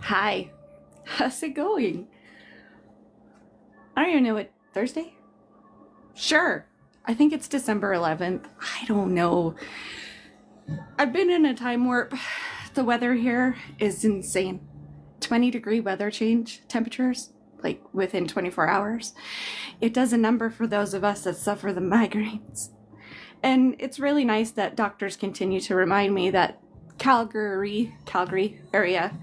Hi, how's it going? I don't even know what, Thursday? Sure, I think it's December 11th. I don't know. I've been in a time warp. The weather here is insane. 20-degree weather change temperatures, like within 24 hours. It does a number for those of us that suffer the migraines. And it's really nice that doctors continue to remind me that Calgary area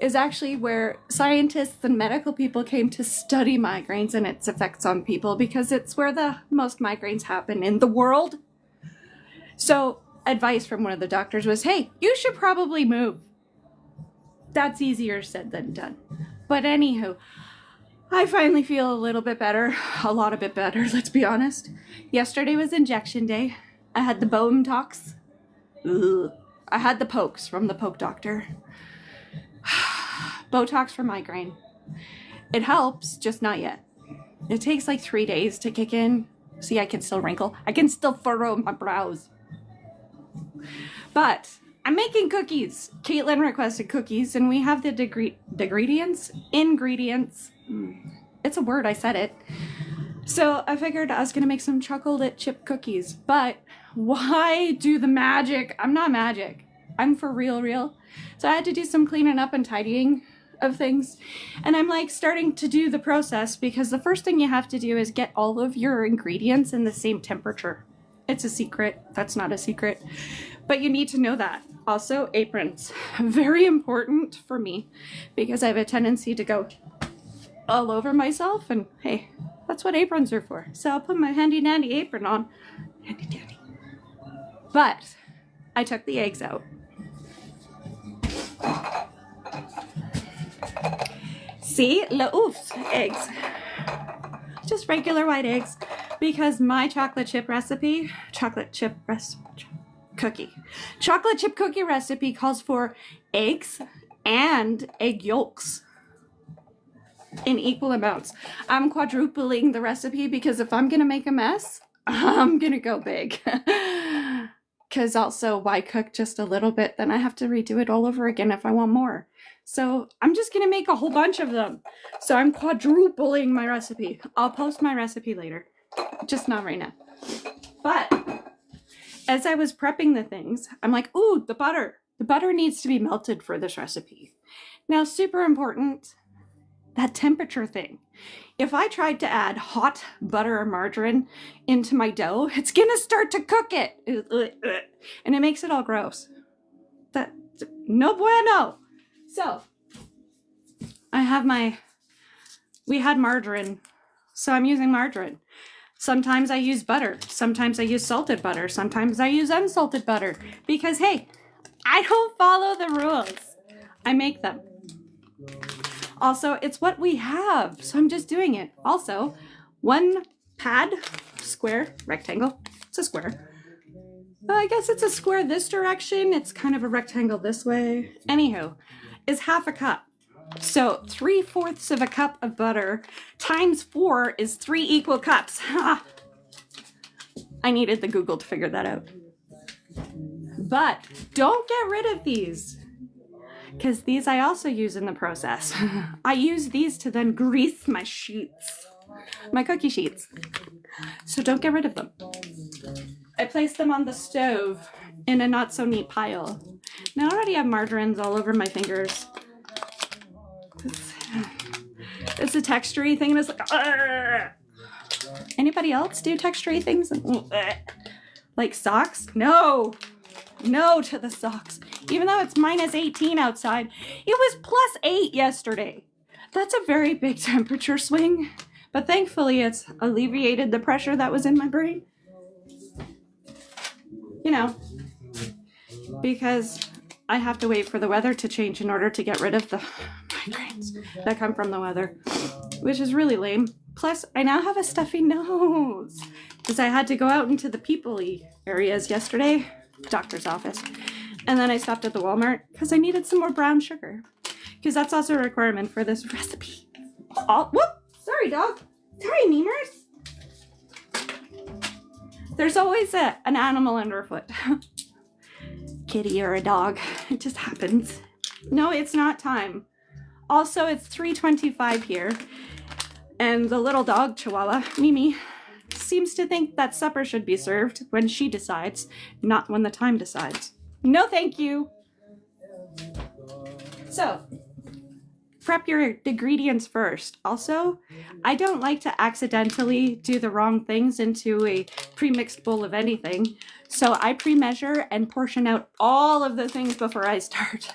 is actually where scientists and medical people came to study migraines and its effects on people because it's where the most migraines happen in the world. So advice from one of the doctors was, hey, you should probably move. That's easier said than done. But anywho, I finally feel a little bit better, a lot of bit better, let's be honest. Yesterday was injection day. I had the Botox. Ugh. I had the pokes from the poke doctor. Botox for migraine. It helps, just not yet. It takes like 3 days to kick in. See, I can still wrinkle. I can still furrow my brows. But I'm making cookies. Caitlin requested cookies, and we have the ingredients. It's a word, I said it. So I figured I was gonna make some chocolate chip cookies, but why do the magic? I'm not magic. I'm for real. So I had to do some cleaning up and tidying of things. And I'm like starting to do the process because the first thing you have to do is get all of your ingredients in the same temperature. It's a secret. That's not a secret. But you need to know that. Also, aprons. Very important for me because I have a tendency to go all over myself, and hey, that's what aprons are for. So I'll put my handy dandy apron on. Handy dandy. But I took the eggs out. See? La oofs, eggs. Just regular white eggs. Because my chocolate chip cookie recipe calls for eggs and egg yolks in equal amounts. I'm quadrupling the recipe because if I'm gonna make a mess, I'm gonna go big. Because also, why cook just a little bit? Then I have to redo it all over again if I want more. So I'm just gonna make a whole bunch of them. So I'm quadrupling my recipe. I'll post my recipe later. Just not right now. But as I was prepping the things, I'm like, ooh, the butter. The butter needs to be melted for this recipe. Now, super important, that temperature thing. If I tried to add hot butter or margarine into my dough, it's gonna start to cook it. And it makes it all gross. That, no bueno. So, we had margarine, so I'm using margarine. Sometimes I use butter. Sometimes I use salted butter. Sometimes I use unsalted butter. Because, hey, I don't follow the rules. I make them. Also, it's what we have, so I'm just doing it. Also, one pad, square, rectangle, it's a square. I guess it's a square this direction. It's kind of a rectangle this way. Anywho, is half a cup. So 3/4 of a cup of butter times 4 is 3 equal cups. I needed the Google to figure that out. But don't get rid of these, because these I also use in the process. I use these to then grease my sheets, my cookie sheets. So don't get rid of them. I placed them on the stove in a not so neat pile. Now I already have margarines all over my fingers. It's a textury thing, and it's like, argh. Anybody else do textury things? Like socks? No to the socks. Even though it's -18 outside, it was +8 yesterday. That's a very big temperature swing, but thankfully it's alleviated the pressure that was in my brain. You know, because I have to wait for the weather to change in order to get rid of the migraines that come from the weather, which is really lame. Plus, I now have a stuffy nose because I had to go out into the people-y areas yesterday, doctor's office, and then I stopped at the Walmart because I needed some more brown sugar because that's also a requirement for this recipe. Oh, whoop! Sorry, dog. Sorry, memers. There's always an animal underfoot. Kitty or a dog. It just happens. No, it's not time. Also, it's 3:25 here, and the little dog, Chihuahua, Mimi, seems to think that supper should be served when she decides, not when the time decides. No, thank you. So, prep your ingredients first. Also, I don't like to accidentally do the wrong things into a pre-mixed bowl of anything, so I pre-measure and portion out all of the things before I start.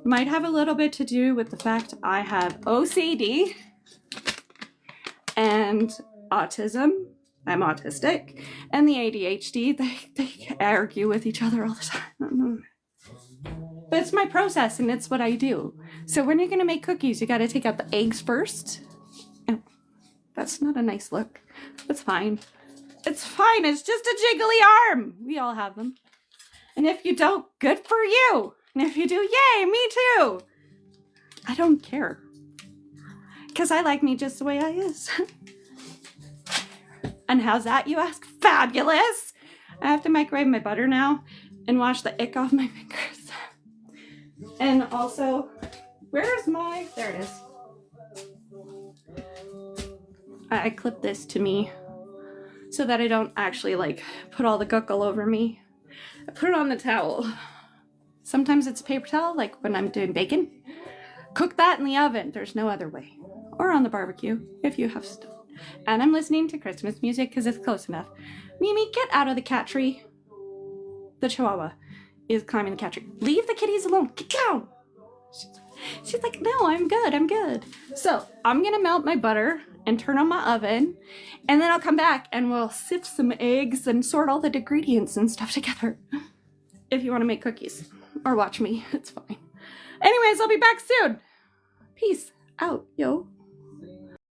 Might have a little bit to do with the fact I have OCD and autism. I'm autistic, and the ADHD, they argue with each other all the time. But it's my process and it's what I do. So when you're gonna make cookies, you gotta take out the eggs first. Oh, that's not a nice look. That's fine. It's fine, it's just a jiggly arm. We all have them. And if you don't, good for you. And if you do, yay, me too. I don't care. Because I like me just the way I is. And how's that, you ask? Fabulous! I have to microwave my butter now and wash the ick off my fingers. And also, where's my, there it is. I clip this to me so that I don't actually like put all the gook all over me. I put it on the towel. Sometimes it's a paper towel, like when I'm doing bacon. Cook that in the oven, there's no other way. Or on the barbecue, if you have stuff. And I'm listening to Christmas music because it's close enough. Mimi, get out of the cat tree. The Chihuahua is climbing the cat tree. Leave the kitties alone. Get down. She's like, no, I'm good. I'm good. So I'm going to melt my butter and turn on my oven. And then I'll come back and we'll sift some eggs and sort all the ingredients and stuff together. If you want to make cookies or watch me, it's fine. Anyways, I'll be back soon. Peace out, yo.